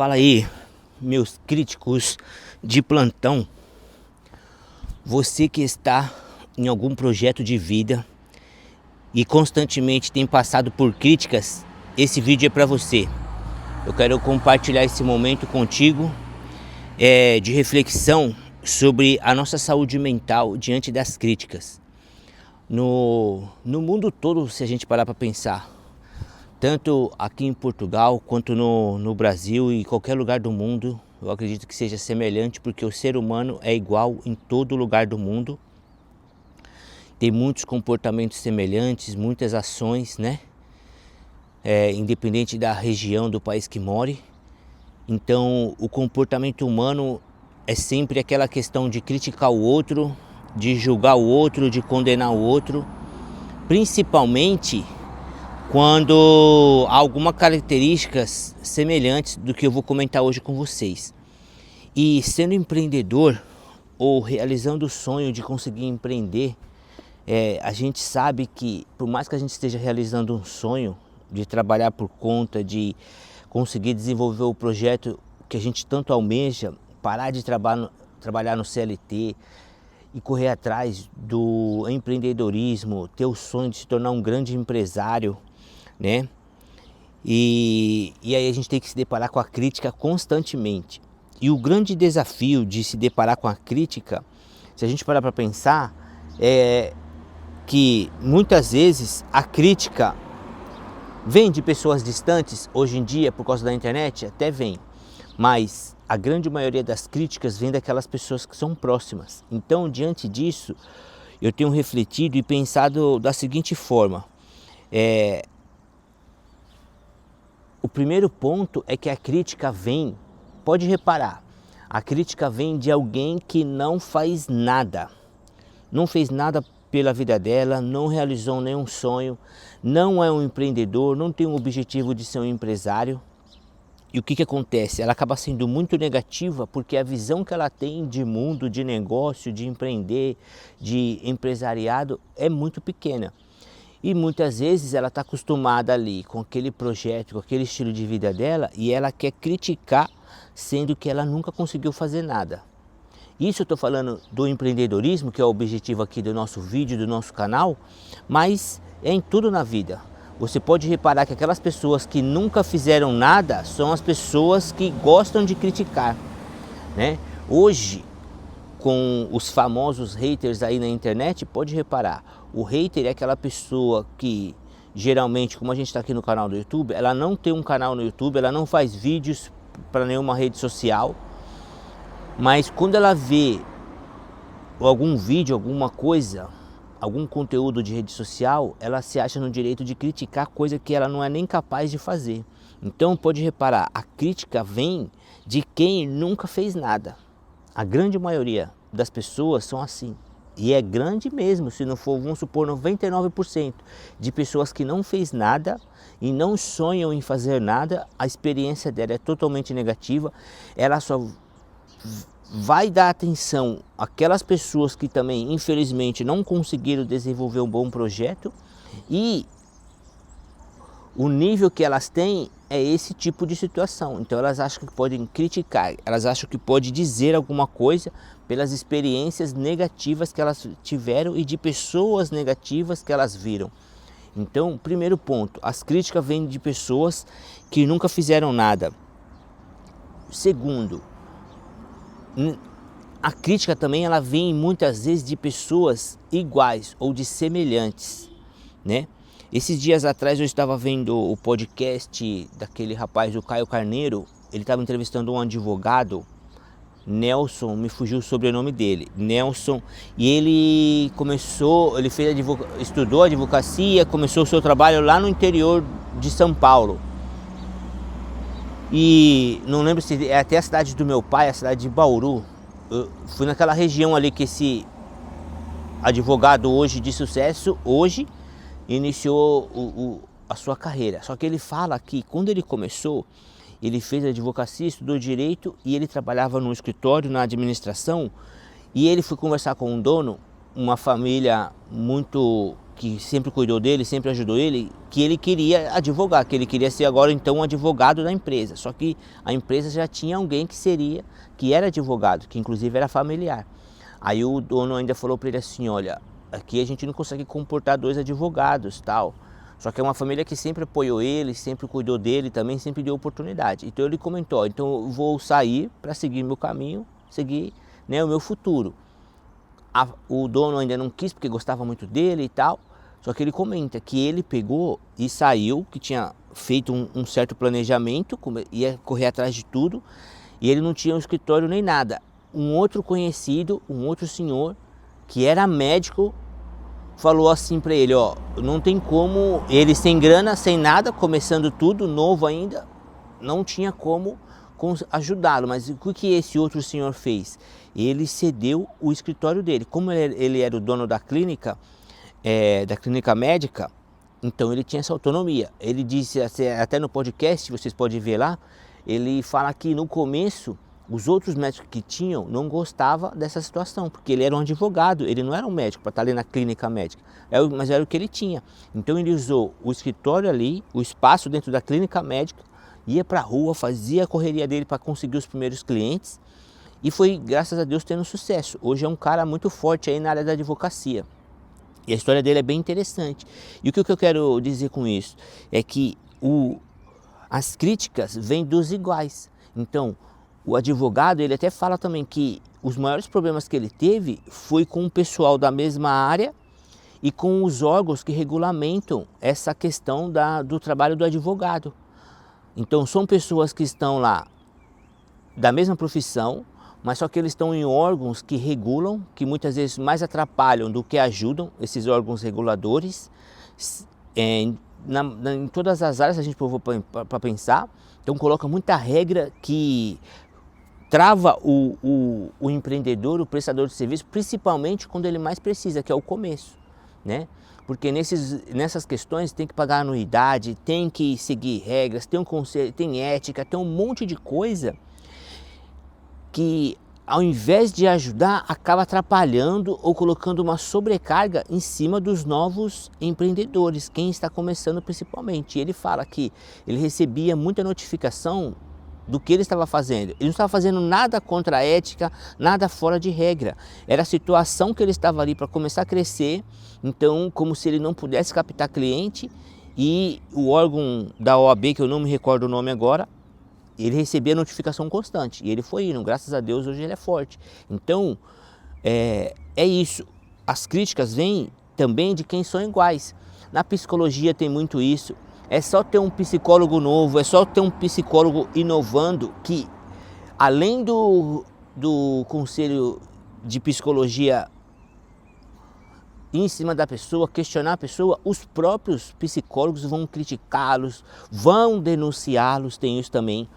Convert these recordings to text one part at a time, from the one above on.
Fala aí, meus críticos de plantão. Você que está em algum projeto de vida e constantemente tem passado por críticas, esse vídeo é para você. Eu quero compartilhar esse momento contigo de reflexão sobre a nossa saúde mental diante das críticas. No mundo todo, se a gente parar para pensar, tanto aqui em Portugal quanto no Brasil e qualquer lugar do mundo, eu acredito que seja semelhante, porque o ser humano é igual em todo lugar do mundo. Tem muitos comportamentos semelhantes, muitas ações, né? Independente da região do país que more. Então, o comportamento humano é sempre aquela questão de criticar o outro, de julgar o outro, de condenar o outro, principalmente quando há algumas características semelhantes do que eu vou comentar hoje com vocês. E sendo empreendedor ou realizando o sonho de conseguir empreender, a gente sabe que por mais que a gente esteja realizando um sonho de trabalhar por conta, de conseguir desenvolver o projeto que a gente tanto almeja, parar de trabalhar no CLT e correr atrás do empreendedorismo, ter o sonho de se tornar um grande empresário, né? E aí a gente tem que se deparar com a crítica constantemente. E o grande desafio de se deparar com a crítica, se a gente parar para pensar, é que muitas vezes a crítica vem de pessoas distantes. Hoje em dia, por causa da internet, até vem, mas a grande maioria das críticas vem daquelas pessoas que são próximas. Então, diante disso, eu tenho refletido e pensado da seguinte forma: o primeiro ponto é que a crítica vem, pode reparar, a crítica vem de alguém que não faz nada, não fez nada pela vida dela, não realizou nenhum sonho, não é um empreendedor, não tem o objetivo de ser um empresário. E o que acontece? Ela acaba sendo muito negativa porque a visão que ela tem de mundo, de negócio, de empreender, de empresariado é muito pequena. E muitas vezes ela está acostumada ali com aquele projeto, com aquele estilo de vida dela, e ela quer criticar, sendo que ela nunca conseguiu fazer nada. Isso eu estou falando do empreendedorismo, que é o objetivo aqui do nosso vídeo, do nosso canal, mas é em tudo na vida. Você pode reparar que aquelas pessoas que nunca fizeram nada são as pessoas que gostam de criticar, né? Hoje, com os famosos haters aí na internet, pode reparar, o hater é aquela pessoa que geralmente, como a gente está aqui no canal do YouTube, ela não tem um canal no YouTube, ela não faz vídeos para nenhuma rede social, mas quando ela vê algum vídeo, alguma coisa, algum conteúdo de rede social, ela se acha no direito de criticar coisa que ela não é nem capaz de fazer. Então pode reparar, a crítica vem de quem nunca fez nada. A grande maioria das pessoas são assim. E é grande mesmo, se não for, vamos supor, 99% de pessoas que não fez nada e não sonham em fazer nada, a experiência dela é totalmente negativa. Ela só vai dar atenção àquelas pessoas que também, infelizmente, não conseguiram desenvolver um bom projeto, e o nível que elas têm é esse tipo de situação. Então elas acham que podem criticar, elas acham que pode dizer alguma coisa pelas experiências negativas que elas tiveram e de pessoas negativas que elas viram. Então, primeiro ponto, as críticas vêm de pessoas que nunca fizeram nada. Segundo, a crítica também ela vem muitas vezes de pessoas iguais ou de semelhantes, né? Esses dias atrás eu estava vendo o podcast daquele rapaz, o Caio Carneiro. Ele estava entrevistando um advogado, Nelson, me fugiu o sobrenome dele, Nelson, e ele estudou advocacia, começou o seu trabalho lá no interior de São Paulo. E não lembro se é até a cidade do meu pai, a cidade de Bauru. Eu fui naquela região ali que esse advogado hoje de sucesso, hoje iniciou a sua carreira. Só que ele fala que quando ele começou, ele fez advocacia, estudou direito e ele trabalhava no escritório, na administração, e ele foi conversar com um dono, uma família muito que sempre cuidou dele, sempre ajudou ele, que ele queria advogar, que ele queria ser agora então um advogado da empresa. Só que a empresa já tinha alguém que era advogado, que inclusive era familiar. Aí o dono ainda falou para ele assim, olha, aqui a gente não consegue comportar 2 advogados, tal. Só que é uma família que sempre apoiou ele, sempre cuidou dele também, sempre deu oportunidade. Então ele comentou, então eu vou sair para seguir meu caminho, seguir, né, o meu futuro. O dono ainda não quis porque gostava muito dele e tal, só que ele comenta que ele pegou e saiu, que tinha feito um certo planejamento, ia correr atrás de tudo, e ele não tinha um escritório nem nada. Um outro conhecido, um outro senhor, que era médico, falou assim para ele, ó, não tem como, ele sem grana, sem nada, começando tudo, novo ainda, não tinha como ajudá-lo. Mas o que esse outro senhor fez? Ele cedeu o escritório dele. Como ele era o dono da clínica médica, então ele tinha essa autonomia. Ele disse, até no podcast, vocês podem ver lá, ele fala que no começo os outros médicos que tinham não gostavam dessa situação, porque ele era um advogado, ele não era um médico para estar ali na clínica médica, mas era o que ele tinha. Então ele usou o escritório ali, o espaço dentro da clínica médica, ia para a rua, fazia a correria dele para conseguir os primeiros clientes e foi, graças a Deus, tendo sucesso. Hoje é um cara muito forte aí na área da advocacia e a história dele é bem interessante. E o que eu quero dizer com isso é que as críticas vêm dos iguais. Então, o advogado, ele até fala também que os maiores problemas que ele teve foi com o pessoal da mesma área e com os órgãos que regulamentam essa questão do trabalho do advogado. Então são pessoas que estão lá da mesma profissão, mas só que eles estão em órgãos que regulam, que muitas vezes mais atrapalham do que ajudam, esses órgãos reguladores, em todas as áreas, se a gente for para pensar. Então coloca muita regra que trava o empreendedor, o prestador de serviço, principalmente quando ele mais precisa, que é o começo, né? Porque nessas questões tem que pagar anuidade, tem que seguir regras, tem um conselho, tem ética, tem um monte de coisa que ao invés de ajudar, acaba atrapalhando ou colocando uma sobrecarga em cima dos novos empreendedores, quem está começando principalmente. E ele fala que ele recebia muita notificação do que ele estava fazendo. Ele não estava fazendo nada contra a ética, nada fora de regra. Era a situação que ele estava ali para começar a crescer, então como se ele não pudesse captar cliente, e o órgão da OAB, que eu não me recordo o nome agora, ele recebia notificação constante e ele foi indo, graças a Deus hoje ele é forte. Então é isso, as críticas vêm também de quem são iguais. Na psicologia tem muito isso. É só ter um psicólogo novo, é só ter um psicólogo inovando, que além do conselho de psicologia ir em cima da pessoa, questionar a pessoa, os próprios psicólogos vão criticá-los, vão denunciá-los, tem isso também.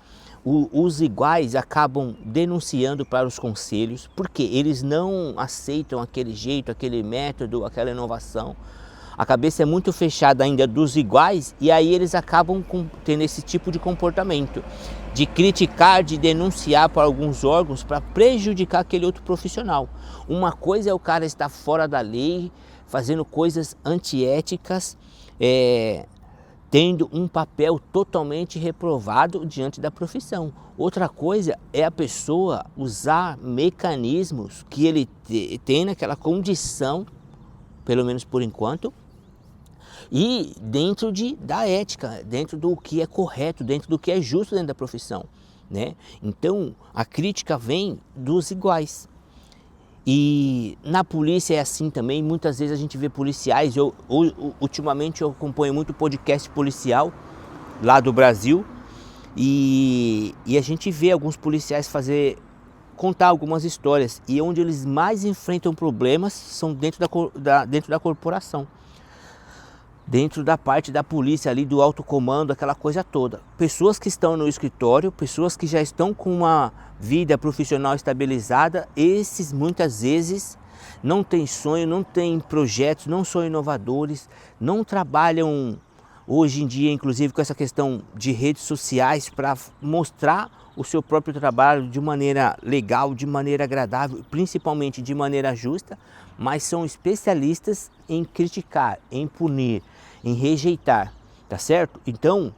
Os iguais acabam denunciando para os conselhos, porque eles não aceitam aquele jeito, aquele método, aquela inovação. A cabeça é muito fechada ainda dos iguais e aí eles acabam tendo esse tipo de comportamento, de criticar, de denunciar para alguns órgãos para prejudicar aquele outro profissional. Uma coisa é o cara estar fora da lei, fazendo coisas antiéticas, tendo um papel totalmente reprovado diante da profissão. Outra coisa é a pessoa usar mecanismos que ele tem naquela condição, pelo menos por enquanto, e dentro da ética, dentro do que é correto, dentro do que é justo dentro da profissão, né? Então a crítica vem dos iguais. E na polícia é assim também, muitas vezes a gente vê policiais, ultimamente eu acompanho muito podcast policial lá do Brasil, e a gente vê alguns policiais contar algumas histórias, e onde eles mais enfrentam problemas são dentro da corporação, dentro da parte da polícia ali, do alto comando, aquela coisa toda. Pessoas que estão no escritório, pessoas que já estão com uma vida profissional estabilizada, esses muitas vezes não têm sonho, não têm projetos, não são inovadores, não trabalham hoje em dia, inclusive com essa questão de redes sociais, para mostrar o seu próprio trabalho de maneira legal, de maneira agradável, principalmente de maneira justa, mas são especialistas em criticar, em punir, em rejeitar, tá certo? Então,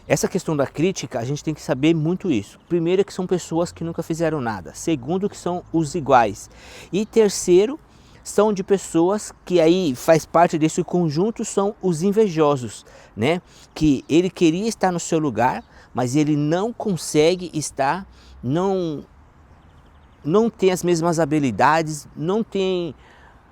essa questão da crítica, a gente tem que saber muito isso. Primeiro, que são pessoas que nunca fizeram nada. Segundo, que são os iguais. E terceiro, são de pessoas que aí faz parte desse conjunto, são os invejosos, né? Que ele queria estar no seu lugar, mas ele não consegue estar, não tem as mesmas habilidades, não tem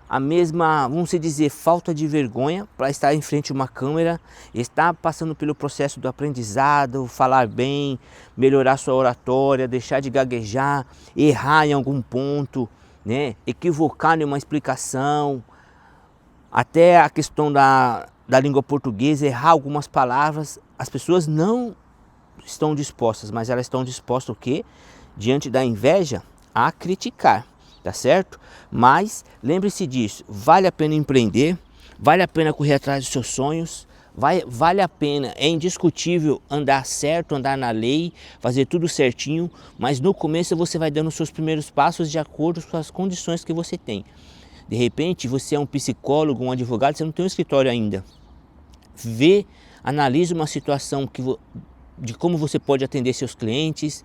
a mesma, vamos dizer, falta de vergonha para estar em frente a uma câmera, está passando pelo processo do aprendizado, falar bem, melhorar sua oratória, deixar de gaguejar, errar em algum ponto, né? Equivocar em uma explicação, até a questão da língua portuguesa, errar algumas palavras. As pessoas não estão dispostas, mas elas estão dispostas o quê? Diante da inveja, a criticar. Tá certo? Mas lembre-se disso, vale a pena empreender, vale a pena correr atrás dos seus sonhos, vale a pena, é indiscutível andar certo, andar na lei, fazer tudo certinho, mas no começo você vai dando os seus primeiros passos de acordo com as condições que você tem. De repente você é um psicólogo, um advogado, você não tem um escritório ainda. Analise uma situação de como você pode atender seus clientes,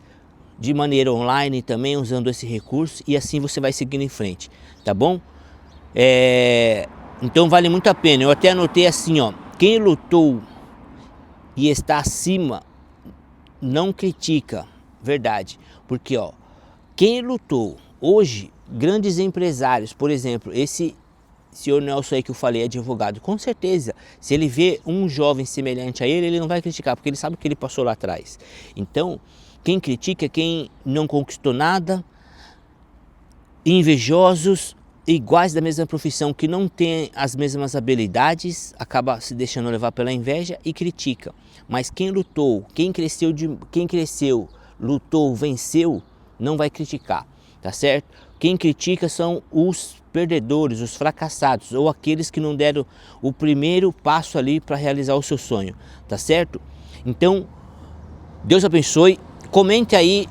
de maneira online também, usando esse recurso, e assim você vai seguindo em frente, tá bom? Então vale muito a pena. Eu até anotei assim, ó, quem lutou e está acima não critica, verdade, porque ó, quem lutou, hoje, grandes empresários, por exemplo, esse senhor Nelson aí que eu falei, advogado, com certeza, se ele vê um jovem semelhante a ele não vai criticar, porque ele sabe o que ele passou lá atrás. Então, quem critica é quem não conquistou nada, invejosos, iguais da mesma profissão, que não tem as mesmas habilidades, acaba se deixando levar pela inveja e critica. Mas quem lutou, quem cresceu, lutou, venceu, não vai criticar, tá certo? Quem critica são os perdedores, os fracassados, ou aqueles que não deram o primeiro passo ali para realizar o seu sonho, tá certo? Então, Deus abençoe. Comente aí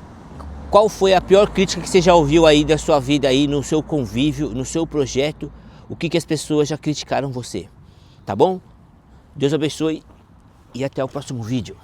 qual foi a pior crítica que você já ouviu aí da sua vida aí, no seu convívio, no seu projeto, o que as pessoas já criticaram você, tá bom? Deus abençoe e até o próximo vídeo.